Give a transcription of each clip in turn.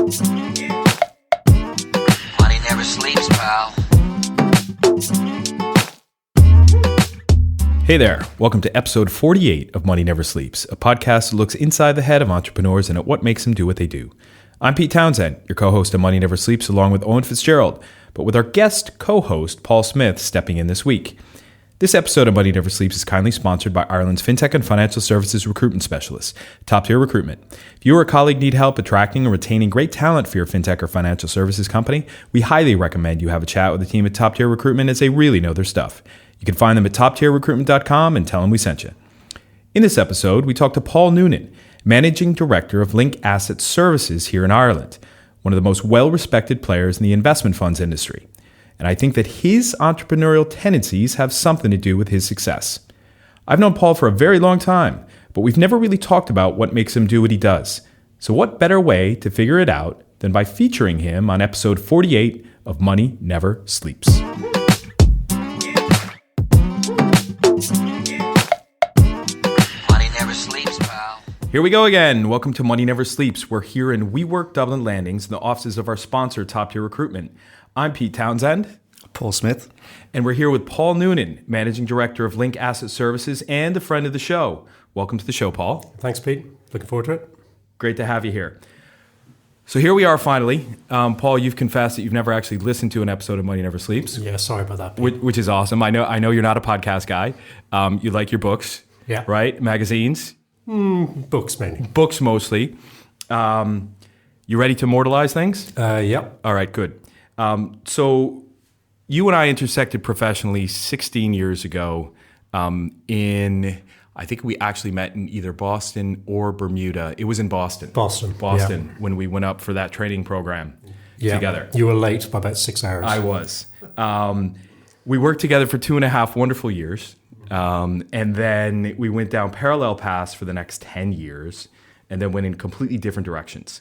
Money never sleeps, pal. Hey there, welcome to episode 48 of Money Never Sleeps, a podcast that looks inside the head of entrepreneurs and at what makes them do what they do. I'm Pete Townsend, your co-host of Money Never Sleeps, along with Owen Fitzgerald, but with our guest co-host, Paul Smith, stepping in this week. This episode of Money Never Sleeps is kindly sponsored by Ireland's fintech and financial services recruitment specialists, Top Tier Recruitment. If you or a colleague need help attracting and retaining great talent for your fintech or financial services company, we highly recommend you have a chat with the team at Top Tier Recruitment as they really know their stuff. You can find them at toptierrecruitment.com and tell them we sent you. In this episode, we talk to Paul Nunan, Managing Director of Link Asset Services here in Ireland, one of the most well-respected players in the investment funds industry. And I think that his entrepreneurial tendencies have something to do with his success. I've known Paul for a very long time, but we've never really talked about what makes him do what he does. So what better way to figure it out than by featuring him on episode 48 of Money Never Sleeps. Here we go again. Welcome to Money Never Sleeps. We're here in WeWork Dublin Landings in the offices of our sponsor, Top Tier Recruitment. I'm Pete Townsend. Paul Smith. And we're here with Paul Nunan, Managing Director of Link Asset Services and a friend of the show. Welcome to the show, Paul. Thanks, Pete. Looking forward to it. Great to have you here. So here we are finally. Paul, you've confessed that you've never actually listened to an episode of Money Never Sleeps. Yeah, sorry about that, Pete. Which is awesome. I know you're not a podcast guy. You like your books, yeah, right? Magazines. Books mainly. Books mostly. You ready to immortalize things? Yep. All right, good. So you and I intersected professionally 16 years ago I think we actually met in either Boston or Bermuda. It was in Boston. Boston, yeah. When we went up for that training program together. You were late by about 6 hours. I was. We worked together for 2.5 wonderful years. And then we went down parallel paths for the next 10 years and then went in completely different directions.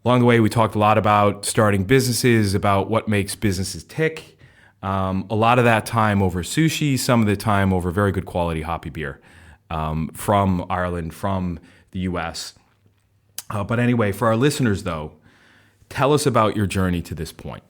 Along the way, we talked a lot about starting businesses, about what makes businesses tick. A lot of that time over sushi, some of the time over very good quality hoppy beer from Ireland, from the US. But anyway, for our listeners, though, tell us about your journey to this point.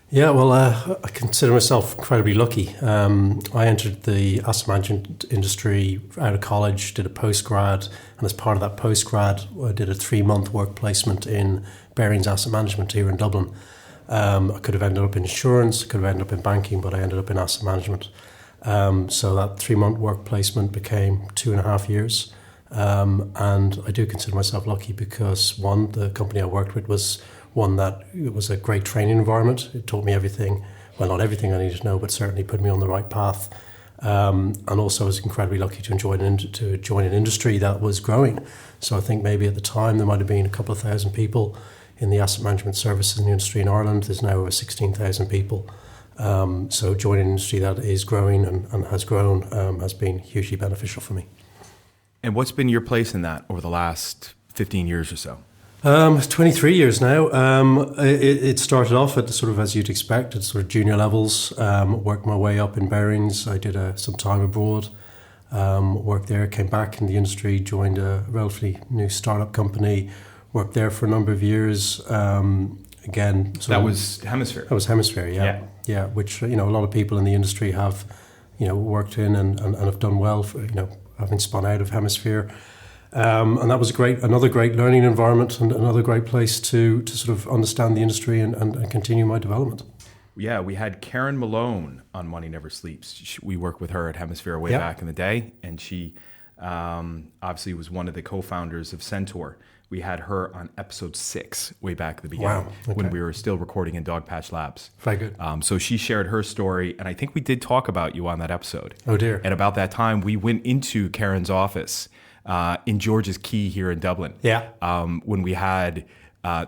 Yeah, well, I consider myself incredibly lucky. I entered the asset management industry out of college, did a postgrad, and as part of that postgrad, I did a 3-month work placement in Barings Asset Management here in Dublin. I could have ended up in insurance, could have ended up in banking, but I ended up in asset management. So that 3-month work placement became 2.5 years. And I do consider myself lucky because, one, the company I worked with was one that it was a great training environment. It taught me everything, well, not everything I needed to know, but certainly put me on the right path. And also I was incredibly lucky to join an industry that was growing. So I think maybe at the time there might have been a couple of thousand people in the asset management services industry in Ireland. There's now over 16,000 people. So joining an industry that is growing and has grown has been hugely beneficial for me. And what's been your place in that over the last 15 years or so? 23 years now. It started off at sort of, as you'd expect, at sort of junior levels. Worked my way up in Barings. I did some time abroad. Worked there, came back in the industry, joined a relatively new startup company. Worked there for a number of years. Again, that was Hemisphere. That was Hemisphere, yeah. Which a lot of people in the industry have, worked in and have done well for having spun out of Hemisphere. And that was another great learning environment and another great place to sort of understand the industry and continue my development. Yeah, we had Karen Malone on Money Never Sleeps. We worked with her at Hemisphere way back in the day, and she obviously was one of the co-founders of Centaur. We had her on episode 6 way back at the beginning when we were still recording in Dogpatch Labs. Very good. So she shared her story, and I think we did talk about you on that episode. Oh, dear. And about that time, we went into Karen's office in George's Quay here in Dublin. Yeah. When we had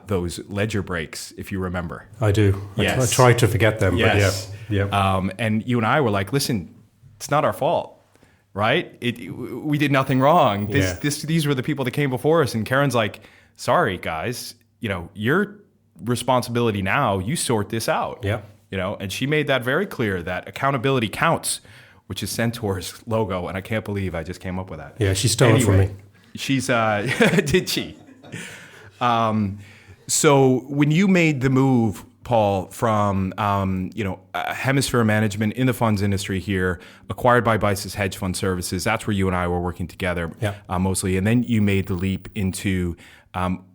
those ledger breaks, if you remember. I do. Yes. I try to forget them, yes. But yeah. And you and I were like, listen, it's not our fault. Right? We did nothing wrong. These were the people that came before us. And Karen's like, sorry, guys, your responsibility now, you sort this out. Yeah. And she made that very clear that accountability counts, which is Centaur's logo. And I can't believe I just came up with that. Yeah, she stole it from me. She's, did she? So when you made the move, Paul, from hemisphere management in the funds industry here, acquired by Bice's Hedge Fund Services, that's where you and I were working together mostly, and then you made the leap into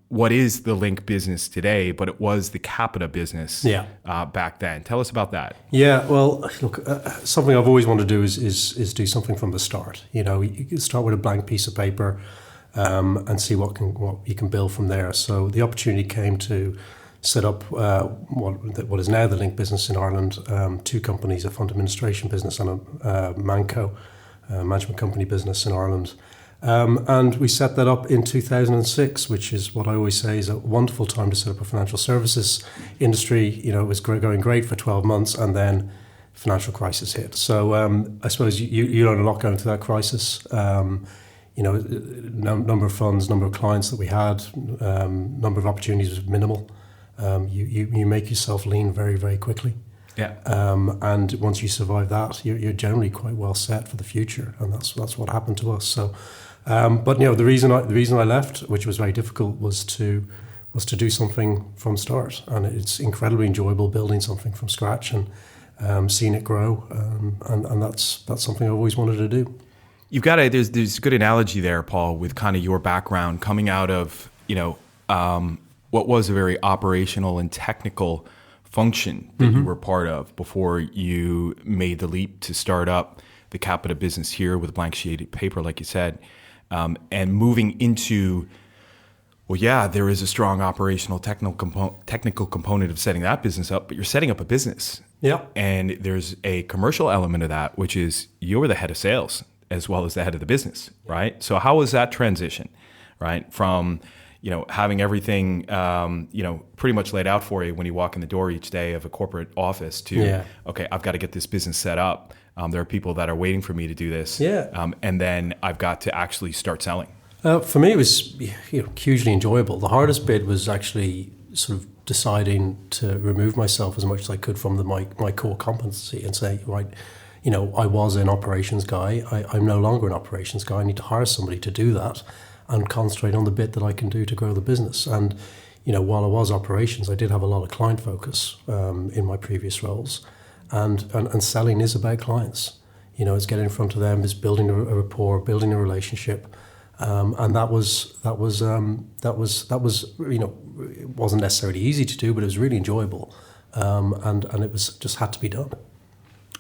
what is the Link business today, but it was the Capita business back then. Tell us about that. Yeah, well, look, something I've always wanted to do is do something from the start. You know, you can start with a blank piece of paper and see what you can build from there. So the opportunity came to set up what is now the Link business in Ireland, two companies, a fund administration business and a Manco, management company business in Ireland. And we set that up in 2006, which is what I always say is a wonderful time to set up a financial services industry. You know, it was going great for 12 months and then financial crisis hit. So I suppose you learn a lot going through that crisis. Number of funds, number of clients that we had, number of opportunities was minimal. You make yourself lean very, very quickly. Yeah. And once you survive that, you're generally quite well set for the future, and that's what happened to us. So, but the reason I left, which was very difficult, was to do something from start, and it's incredibly enjoyable building something from scratch and seeing it grow, and that's something I've always wanted to do. You've got there's a good analogy there, Paul, with kind of your background coming out of what was a very operational and technical function that you were part of before you made the leap to start up the Capita business here with a blank sheet of paper, like you said, and moving into, there is a strong operational technical component of setting that business up, but you're setting up a business. Yeah. And there's a commercial element of that, which is you're the head of sales as well as the head of the business, right? So how was that transition, right? From having everything, pretty much laid out for you when you walk in the door each day of a corporate office to, okay, I've got to get this business set up. There are people that are waiting for me to do this. Yeah. And then I've got to actually start selling. For me, it was hugely enjoyable. The hardest bit was actually sort of deciding to remove myself as much as I could from my core competency and say, right, I was an operations guy. I'm no longer an operations guy. I need to hire somebody to do that and concentrate on the bit that I can do to grow the business. And, while I was operations, I did have a lot of client focus in my previous roles. And selling is about clients. It's getting in front of them, it's building a rapport, building a relationship. And that was it wasn't necessarily easy to do, but it was really enjoyable. And it was just had to be done.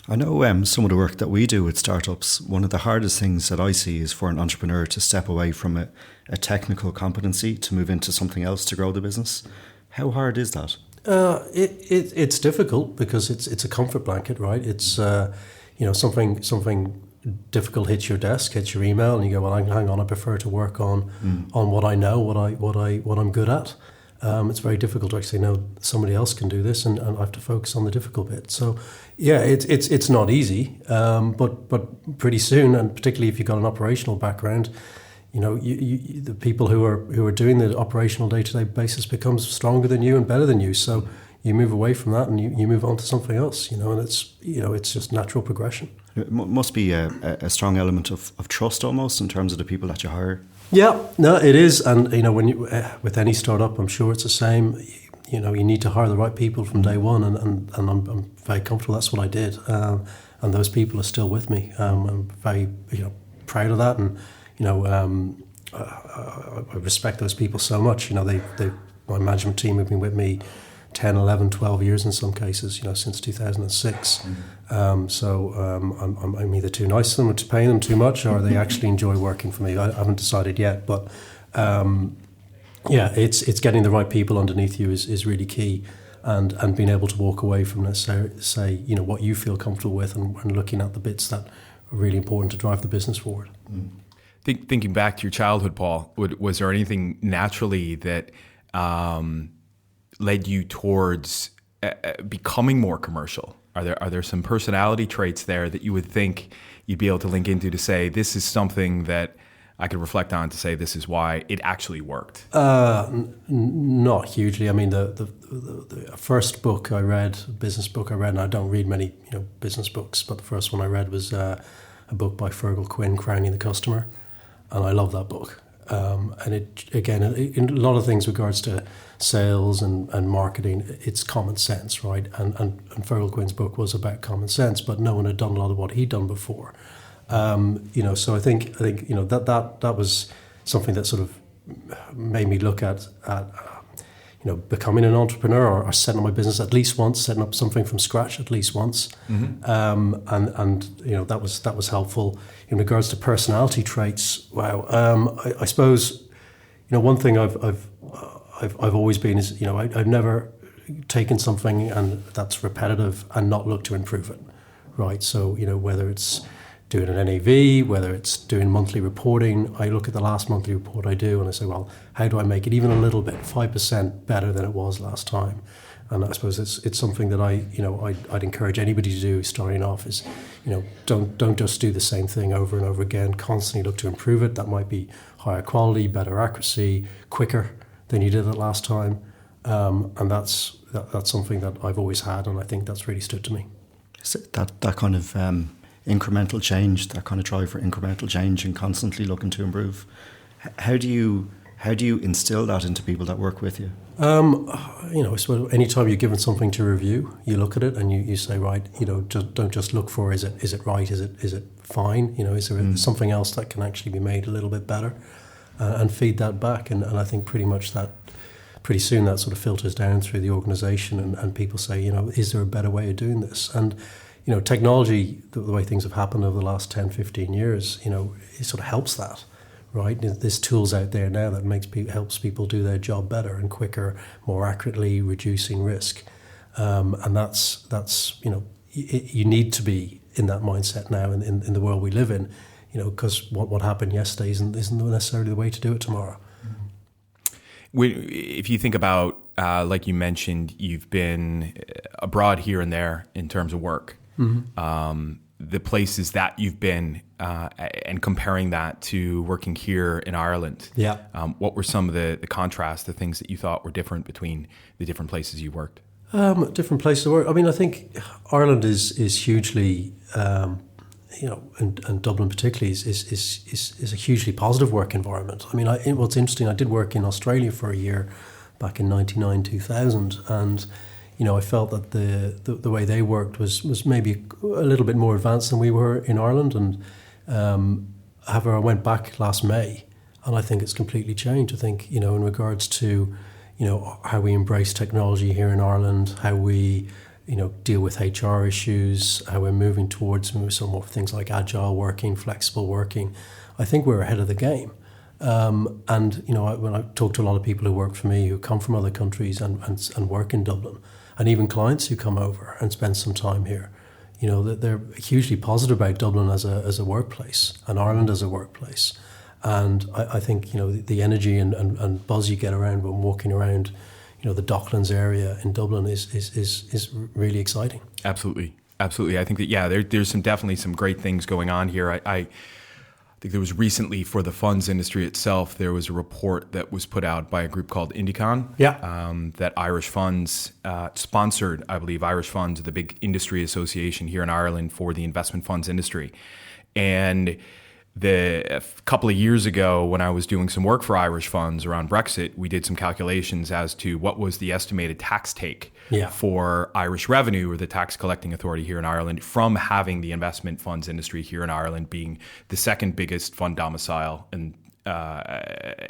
I know some of the work that we do with startups, one of the hardest things that I see is for an entrepreneur to step away from a technical competency to move into something else to grow the business. How hard is that? It's difficult because it's a comfort blanket, right? It's something difficult hits your desk, hits your email, and you go, well, hang on, I prefer to work on what I know, what I'm good at. It's very difficult to actually know somebody else can do this, and I have to focus on the difficult bit. So, it's not easy, but pretty soon, and particularly if you've got an operational background, the people who are doing the operational day-to-day basis becomes stronger than you and better than you. So you move away from that and you move on to something else. And it's just natural progression. It must be a strong element of trust almost in terms of the people that you hire. Yeah, no, it is. And, when you, with any startup, I'm sure it's the same. You need to hire the right people from day one. And I'm very comfortable. That's what I did. And those people are still with me. I'm very, proud of that. And, I respect those people so much. My management team have been with me 10, 11, 12 years in some cases, since 2006. I'm either too nice to them or to pay them too much, or they actually enjoy working for me. I haven't decided yet, but it's getting the right people underneath you is really key, and being able to walk away from necessarily say what you feel comfortable with, and looking at the bits that are really important to drive the business forward. Thinking back to your childhood, Paul, was there anything naturally that led you towards becoming more commercial? Are there some personality traits there that you would think you'd be able to link into to say, this is something that I could reflect on to say this is why it actually worked? Not hugely. I mean, the first book I read, business book I read, and I don't read many business books, but the first one I read was a book by Fergal Quinn, Crowning the Customer. And I love that book. And it, again, in a lot of things regards to sales and marketing, it's common sense, right? And Fergal Quinn's book was about common sense, but no one had done a lot of what he'd done before. So I think that was something that sort of made me look at becoming an entrepreneur or setting up my business at least once, setting up something from scratch at least once. Mm-hmm. That was helpful. In regards to personality traits, wow, I suppose one thing I've always been is I've never taken something and that's repetitive and not looked to improve it, right? So whether it's doing an NAV, whether it's doing monthly reporting, I look at the last monthly report I do and I say, well, how do I make it even a little bit, 5% better than it was last time? And I suppose it's something that I'd encourage anybody to do starting off is, don't just do the same thing over and over again, constantly look to improve it. That might be higher quality, better accuracy, quicker than you did it last time. And that's something that I've always had, and I think that's really stood to me. Is it that kind of incremental change, that kind of drive for incremental change and constantly looking to improve? How do you instill that into people that work with you? I suppose anytime you're given something to review, you look at it and you say, right, don't just look for is it right, is it fine, is there something else that can actually be made a little bit better, and feed that back, and I think pretty soon that sort of filters down through the organisation, and people say, is there a better way of doing this? And technology, the way things have happened over the last 10, 15 years, it sort of helps that, right? There's tools out there now that helps people do their job better and quicker, more accurately, reducing risk. And that's you need to be in that mindset now in the world we live in, because what happened yesterday isn't necessarily the way to do it tomorrow. If you think about, like you mentioned, you've been abroad here and there in terms of work. Mm-hmm. The places that you've been, and comparing that to working here in Ireland. Yeah. What were some of the contrasts, the things that you thought were different between the different places you worked? Different places to work. I mean, I think Ireland is hugely, and Dublin particularly is a hugely positive work environment. I mean, what's interesting, I did work in Australia for a year back in 99, 2000, and I felt that the way they worked was maybe a little bit more advanced than we were in Ireland. And however, I went back last May, and I think it's completely changed. I think in regards to how we embrace technology here in Ireland, how we deal with HR issues, how we're moving towards some more things like agile working, flexible working. I think we're ahead of the game. When I talk to a lot of people who work for me who come from other countries and work in Dublin, and even clients who come over and spend some time here, that they're hugely positive about Dublin as a workplace and Ireland as a workplace. And I think the energy and buzz you get around when walking around the Docklands area in Dublin is really exciting. Absolutely. I think that there's definitely some great things going on here. I think there was recently, for the funds industry itself, there was a report that was put out by a group called Indicon. Yeah. That Irish funds sponsored, I believe. Irish Funds, the big industry association here in Ireland for the investment funds industry. And a couple of years ago, when I was doing some work for Irish funds around Brexit, we did some calculations as to what was the estimated tax take for Irish revenue, or the tax collecting authority here in Ireland, from having the investment funds industry here in Ireland being the second biggest fund domicile in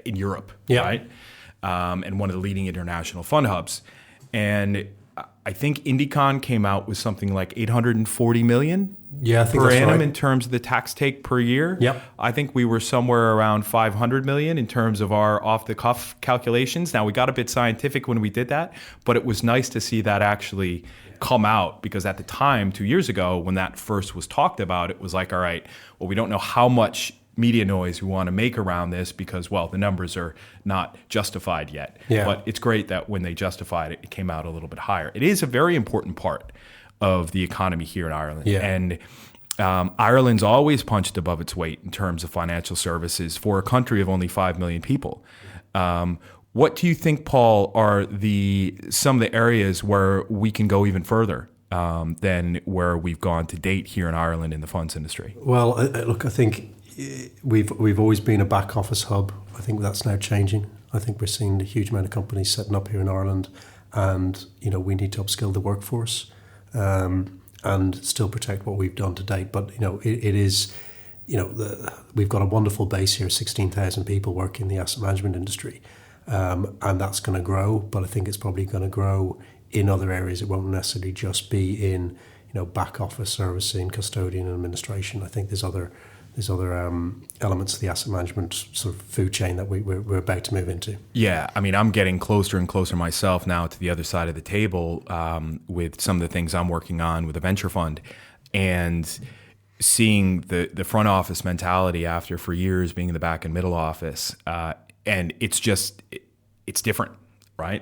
Europe, right? And one of the leading international fund hubs. And I think Indicon came out with something like 840 million per annum in terms of the tax take per year. Yep. I think we were somewhere around 500 million in terms of our off-the-cuff calculations. Now, we got a bit scientific when we did that, but it was nice to see that actually come out, because at the time, 2 years ago, when that first was talked about, it was like, all right, well, we don't know how much media noise we want to make around this because, well, the numbers are not justified yet. Yeah. But it's great that when they justified it, it came out a little bit higher. It is a very important part of the economy here in Ireland. Yeah. And Ireland's always punched above its weight in terms of financial services for a country of only 5 million people. What do you think, Paul, are some of the areas where we can go even further than where we've gone to date here in Ireland in the funds industry? Well, look, I think we've always been a back office hub. I think that's now changing. I think we're seeing a huge amount of companies setting up here in Ireland, and we need to upskill the workforce and still protect what we've done to date. But it is, we've got a wonderful base here, 16,000 people work in the asset management industry, and that's going to grow. But I think it's probably going to grow in other areas. It won't necessarily just be in back office servicing, custodian, and administration. I think there's other elements of the asset management sort of food chain that we're about to move into. Yeah, I mean, I'm getting closer and closer myself now to the other side of the table with some of the things I'm working on with a venture fund, and seeing the front office mentality after for years being in the back and middle office, and it's different, right?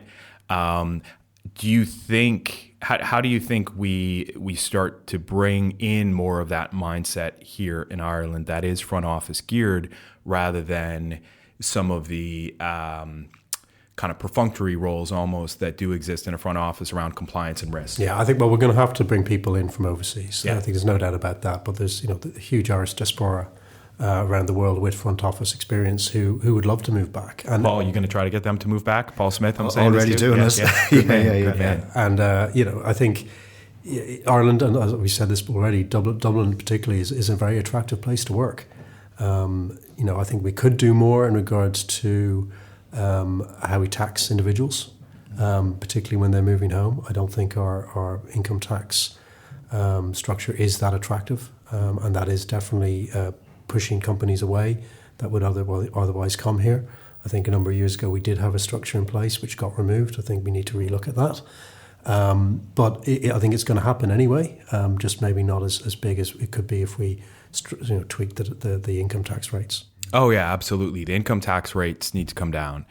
Do you think? How do you think we start to bring in more of that mindset here in Ireland that is front office geared, rather than some of the kind of perfunctory roles almost that do exist in a front office around compliance and risk? Yeah, I think we're going to have to bring people in from overseas. Yeah. I think there's no doubt about that. But there's the huge Irish diaspora around the world with front office experience who would love to move back. And Paul, you going to try to get them to move back? Paul Smith, I'm saying already doing this. Yeah. And I think Ireland, and as we said this already, Dublin particularly is a very attractive place to work. I think we could do more in regards to how we tax individuals, particularly when they're moving home. I don't think our income tax structure is that attractive, and that is definitely pushing companies away that would otherwise come here. I think a number of years ago we did have a structure in place which got removed. I think we need to relook at that. But I think it's going to happen anyway, just maybe not as big as it could be if we tweak the income tax rates. Oh yeah, absolutely. The income tax rates need to come down.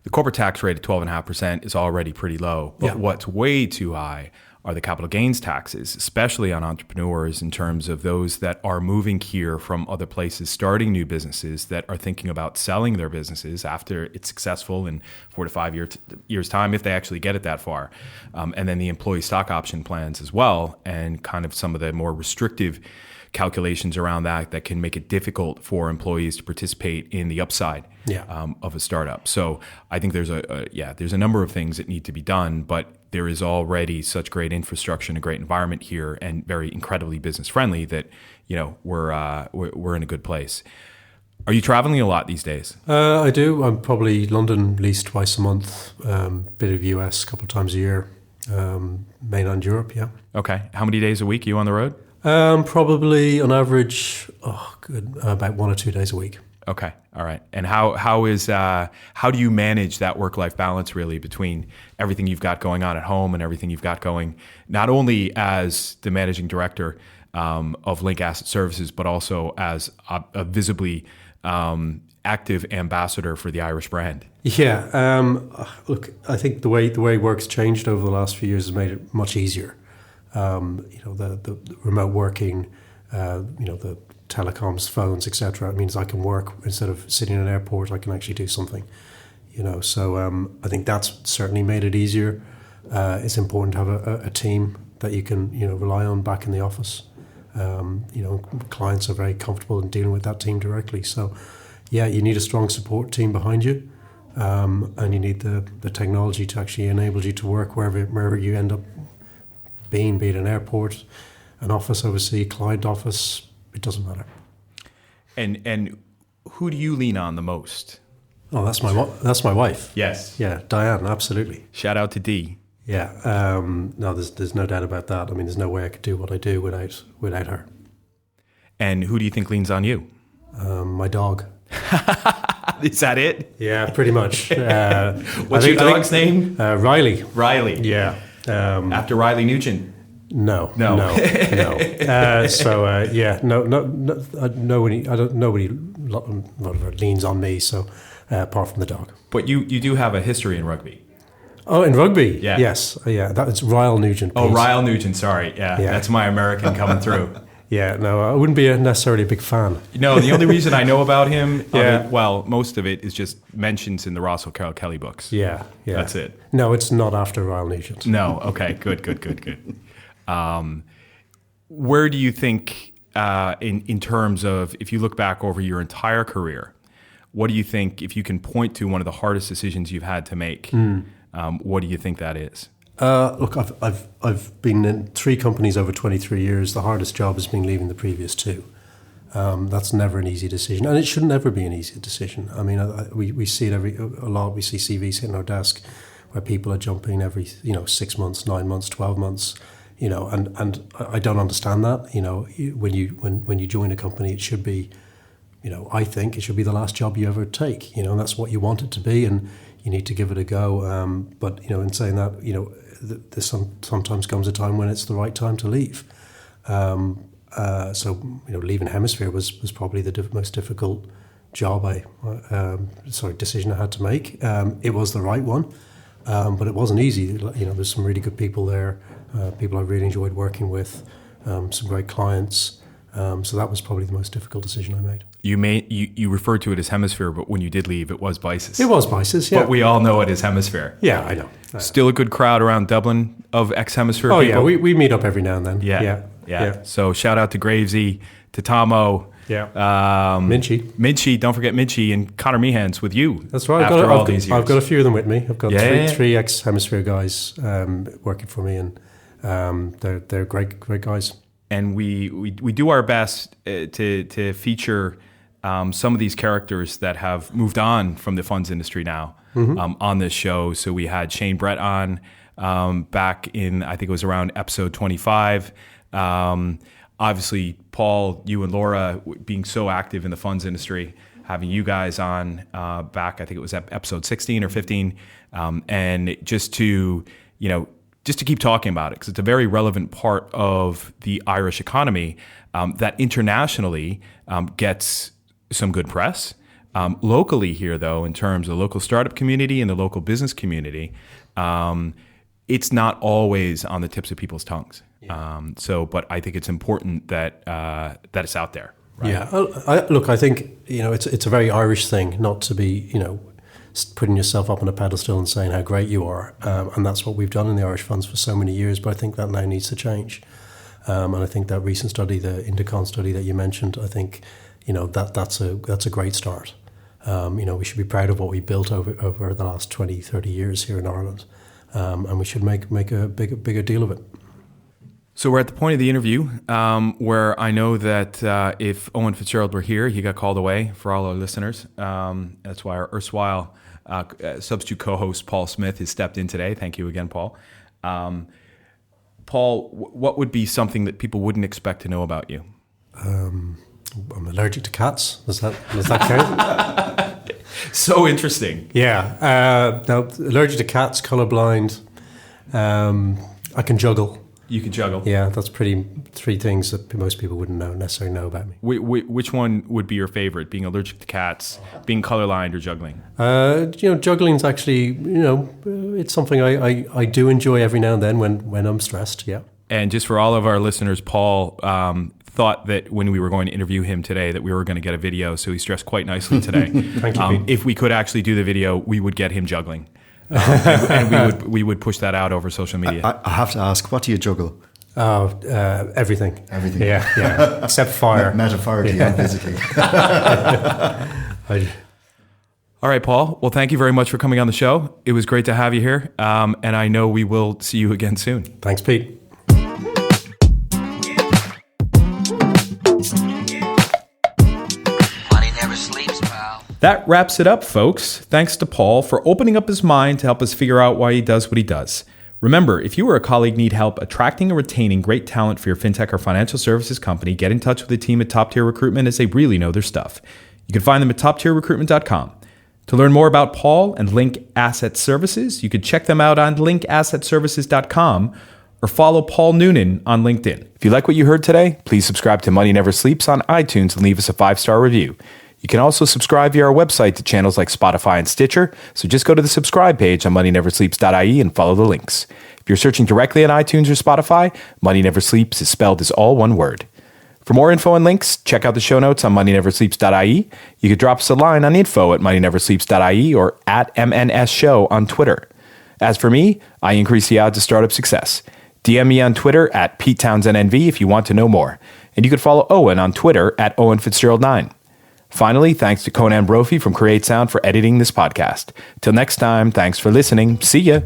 The corporate tax rate at 12.5% is already pretty low, but what's way too high are the capital gains taxes, especially on entrepreneurs in terms of those that are moving here from other places, starting new businesses, that are thinking about selling their businesses after it's successful in 4 to 5 years' time, if they actually get it that far. And then the employee stock option plans as well, and kind of some of the more restrictive calculations around that can make it difficult for employees to participate in the upside of a startup. So I think there's a number of things that need to be done, but there is already such great infrastructure and a great environment here, and very incredibly business friendly, that we're in a good place. Are you traveling a lot these days? I do. I'm probably London at least twice a month, bit of US a couple of times a year, mainland Europe. Yeah. Okay. How many days a week are you on the road? Probably on average, about 1 or 2 days a week. Okay, all right. And how do you manage that work-life balance really between everything you've got going on at home and everything you've got going, not only as the managing director of Link Asset Services, but also as a visibly active ambassador for the Irish brand? Yeah, look, I think the way work's changed over the last few years has made it much easier. The remote working, the telecoms, phones, etc. It means I can work instead of sitting in an airport. I can actually do something. So I think that's certainly made it easier. It's important to have a team that you can rely on back in the office. Clients are very comfortable in dealing with that team directly. So yeah, you need a strong support team behind you, and you need the technology to actually enable you to work wherever you end up being, be it an airport, an office overseas, client office, it doesn't matter. And who do you lean on the most? Oh, that's my wife. Yes. Yeah, Diane, absolutely. Shout out to Dee. Yeah. No, there's no doubt about that. I mean, there's no way I could do what I do without her. And who do you think leans on you? My dog. Is that it? Yeah, pretty much. What's your dog's name? Riley. Riley. Yeah. After Riley Nugent. No. Nobody leans on me. So apart from the dog. But you do have a history in rugby. Oh, in rugby? Yeah. Yes. Yeah, that's Ryle Nugent. Please. Oh, Ryle Nugent. Sorry. Yeah, that's my American coming through. Yeah, no, I wouldn't be necessarily a big fan. No, the only reason I know about him, most of it is just mentions in the Ross O'Carroll Kelly books. Yeah. That's it. No, it's not after Ryle Nugent. No, okay, good. Where do you think in terms of, if you look back over your entire career, what do you think, if you can point to one of the hardest decisions you've had to make, what do you think that is? Look, I've been in 3 companies over 23 years. The hardest job has been leaving the previous 2. That's never an easy decision, and it should never be an easy decision. I mean, we see it a lot. We see CVs hitting our desk where people are jumping every 6 months, 9 months, 12 months. And I don't understand that. When you join a company, it should be, I think it should be the last job you ever take. And that's what you want it to be, and you need to give it a go. But in saying that, there sometimes comes a time when it's the right time to leave. So leaving Hemisphere was probably the most difficult decision I had to make. It was the right one, but it wasn't easy. There's some really good people there, people I really enjoyed working with, some great clients. So that was probably the most difficult decision I made. You referred to it as Hemisphere, but when you did leave, it was Bices. It was Bices, yeah. But we all know it as Hemisphere. Yeah, I know. Still a good crowd around Dublin of ex-Hemisphere people? Oh, yeah, we meet up every now and then. Yeah. So shout out to Gravesy, to Tomo. Yeah. Minchie, don't forget Minchie and Connor Mehans with you. That's right. I've got a few of them with me. I've got three ex-Hemisphere guys working for me, and they're great guys. And we do our best to feature some of these characters that have moved on from the funds industry now on this show. So we had Shane Brett on back in, I think it was around episode 25. Obviously, Paul, you and Laura being so active in the funds industry, having you guys on back, I think it was episode 16 or 15, and just to keep talking about it, because it's a very relevant part of the Irish economy that internationally gets some good press. Locally here, though, in terms of the local startup community and the local business community, it's not always on the tips of people's tongues. Yeah. But I think it's important that it's out there. Right? Yeah. I think it's a very Irish thing not to be putting yourself up on a pedestal and saying how great you are, and that's what we've done in the Irish funds for so many years. But I think that now needs to change, and I think that recent study, the Indicon study that you mentioned, I think that's a great start. We should be proud of what we built over the last 20, 30 years here in Ireland, and we should make a bigger deal of it. So we're at the point of the interview where I know that if Owen Fitzgerald were here, he got called away for all our listeners. That's why our erstwhile substitute co-host Paul Smith has stepped in today. Thank you again, Paul. Paul, what would be something that people wouldn't expect to know about you? I'm allergic to cats. Does that count? So interesting. Yeah. Now, allergic to cats, colorblind. I can juggle. You can juggle. Yeah, that's 3 things that most people wouldn't necessarily know about me. Which one would be your favorite? Being allergic to cats, being colorblind, or juggling? Juggling's actually, it's something I do enjoy every now and then when I'm stressed. Yeah. And just for all of our listeners, Paul thought that when we were going to interview him today that we were going to get a video, so he stressed quite nicely today. Thank you. If we could actually do the video, we would get him juggling. And we would push that out over social media. I have to ask, what do you juggle? Everything. Everything. Yeah. Except fire. Metaphorically and physically. All right, Paul. Well, thank you very much for coming on the show. It was great to have you here. And I know we will see you again soon. Thanks, Pete. That wraps it up, folks. Thanks to Paul for opening up his mind to help us figure out why he does what he does. Remember, if you or a colleague need help attracting or retaining great talent for your fintech or financial services company, get in touch with the team at Top Tier Recruitment, as they really know their stuff. You can find them at toptierrecruitment.com. To learn more about Paul and Link Asset Services, you can check them out on linkassetservices.com or follow Paul Nunan on LinkedIn. If you like what you heard today, please subscribe to Money Never Sleeps on iTunes and leave us a 5-star review. You can also subscribe via our website to channels like Spotify and Stitcher, so just go to the subscribe page on moneyneversleeps.ie and follow the links. If you're searching directly on iTunes or Spotify, Money Never Sleeps is spelled as all one word. For more info and links, check out the show notes on moneyneversleeps.ie. You could drop us a line on info@moneyneversleeps.ie or at MNS Show on Twitter. As for me, I increase the odds of startup success. DM me on Twitter at PeteTownsendNV if you want to know more. And you can follow Owen on Twitter at OwenFitzgerald9. Finally, thanks to Conan Brophy from Create Sound for editing this podcast. Till next time, thanks for listening. See ya.